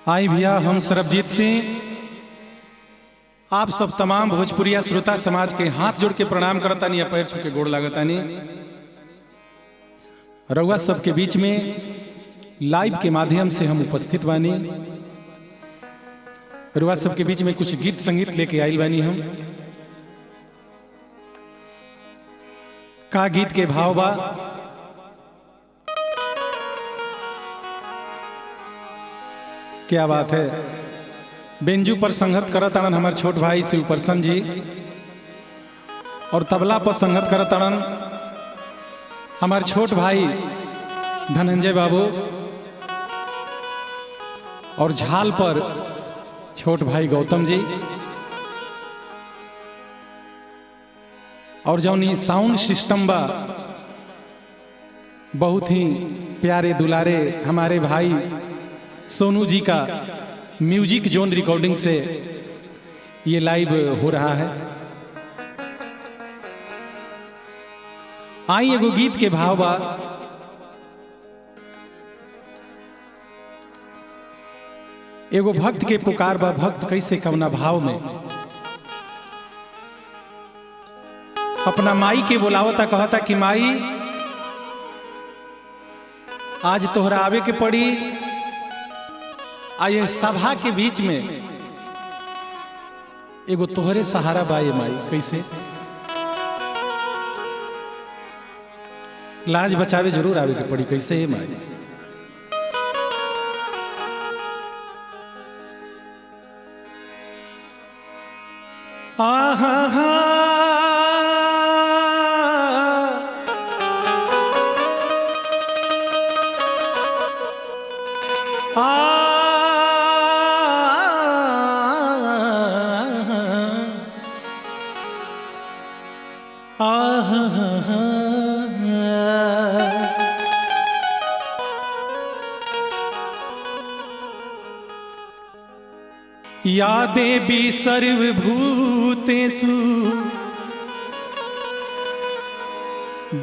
आई भैया, हम सरबजीत सिंह आप सब तमाम भोजपुरिया श्रोता समाज के हाथ जोड़ के प्रणाम करतानी, पैर छू के गोड़ लागतानी। रउआ सबके बीच में लाइव के माध्यम से हम उपस्थित बानी। रउआ सबके बीच में कुछ गीत संगीत लेके आइल बानी। हम का गीत के भाव बा, क्या बात है। बेंजू पर संगत करत आनन हमार छोट भाई शिव प्रसन्न जी, और तबला पर संगत करत आनन हमार छोट भाई धनंजय बाबू, और झाल पर छोट भाई गौतम जी, और जौन साउंड सिस्टम बा बहुत ही प्यारे दुलारे हमारे भाई सोनू जी का म्यूजिक जोन रिकॉर्डिंग से ये लाइव हो रहा है। आई एगो गीत के भाव बा, एगो भक्त के पुकार बा। भक्त कैसे कवना भाव में अपना माई के बुलावता, कहता कि माई आज तोहरा आवे के पड़ी। आये सभा के बीच में एगो तोहरे सहारा बाए माई। कैसे लाज बचावे जरूर आवे के पड़ी। कैसे है माई? आहा हा या देवी सर्वभूतेषु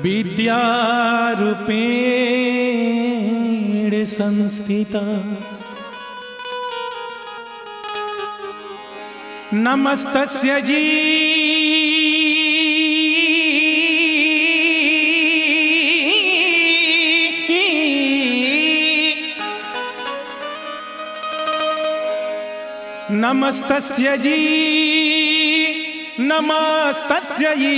विद्यारूपेण संस्थिता। नमस्तस्य जी नमस्तस्य जी नमस्तस्य जी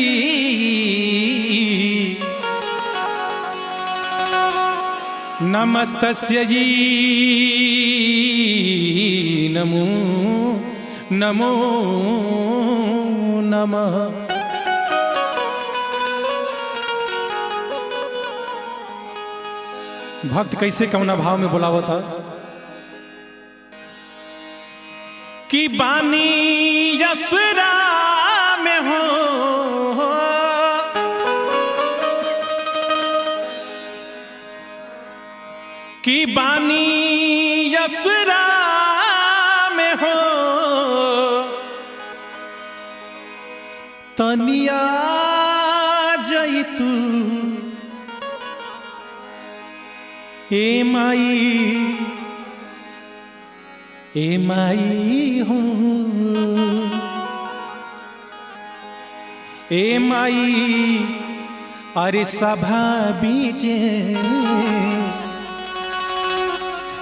नमस्तस्य जी नमो नमो नमः। भक्त कैसे कवना भाव में बुलावता कि बानी यसरा में हो, कि बानी यसरा में हो, तनिया जैतू ए माई, ए माई हो, ए माई। अरे सभा बीचे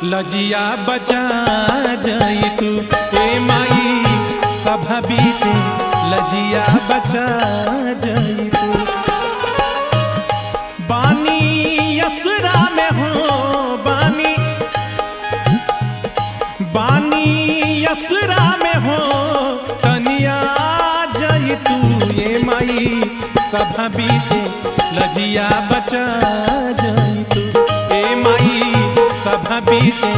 लजिया बचा जाई तू, ए माई सभा बीचे लजिया बचा जाई तू। बानी यसरा में हो, बानी यसरा में हो, तनिया जई तू ये माई सभा बीचे लजिया बचा जई तू, ए माई सभा बीचे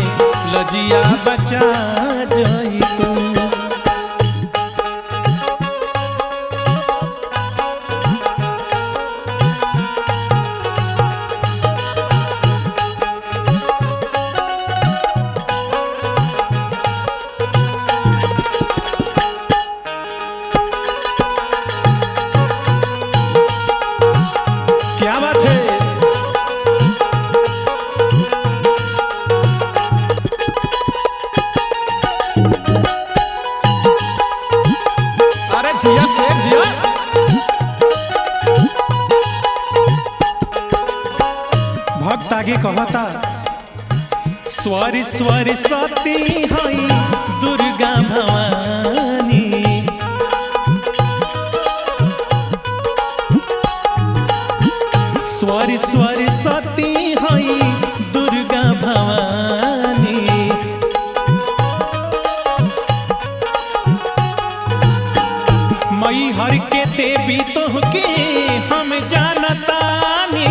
लजिया बचा जई तू। क्या बात है। आगे कहता स्वर स्वर सती हई दुर्गा भवानी, स्वर स्वर सती हई दुर्गा भवानी। मई हर के देवी तोहके हम जानतानी,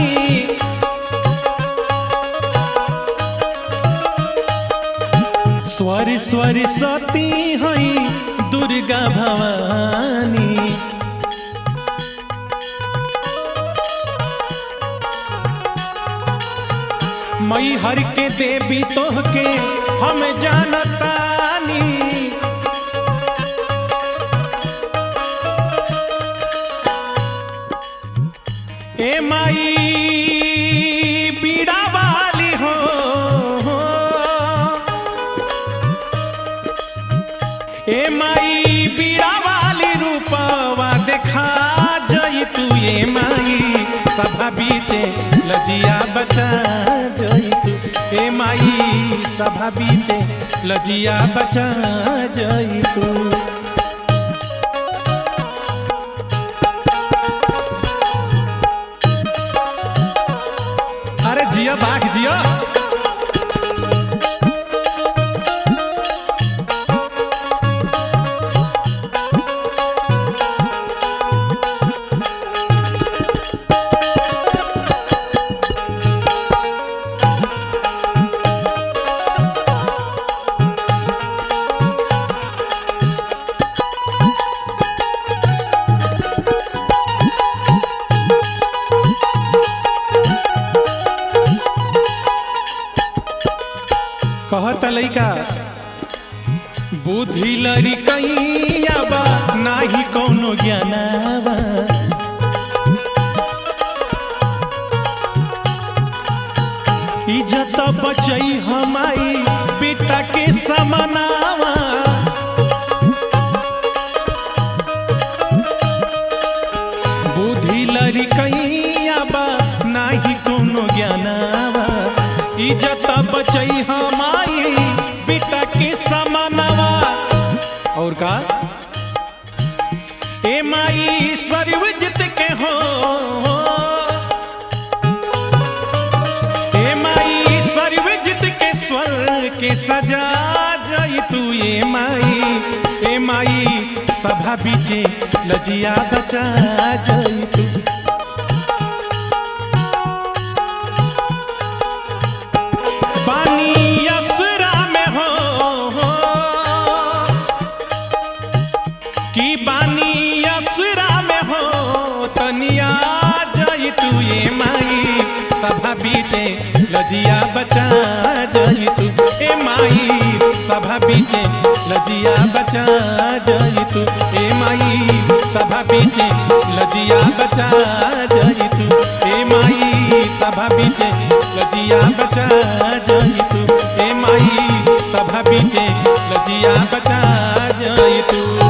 स्वर स्वर सती हई दुर्गा भवानी। मई हर के देवी तोहके हम जानतानी, ए माई बीड़ा वाली हो, ए माई बीड़ा वाली रूपवा देखा जई तू, ए माई सभा बीचे लजिया बचा जई तू, ए माई सभा बीचे लजिया बचा जई तू। अरे जिया बाघ जिया, कहता लइका बुद्धि लरी कैया बा नाही कौनो ज्ञानावा, इज्जत बचई हमाई बेटा के समनावा। बुद्धि लरी कैया बा नाही कौनो ज्ञानावा, इज्जत बचई हमाई बेटा के समानवा। और का ए माई सर्वजित के हो, ए माई सर्वजित के स्वर के सजा जई तू, ए माई सभा बीचे लजिया बचा जई तू। बानी असरा में हो कि बानी असरा में हो, तनिया जई तू, ए माई सभा बीचे लजिया बचा जई तू, ए माई सभा बीचे लजिया बचा जई तू, ए माई सभा बीचे लजिया बचा जई तू, ए माई सभा बीचे लजिया बचा जई तू, ए माई सभा बीचे लजिया बचा जई तू।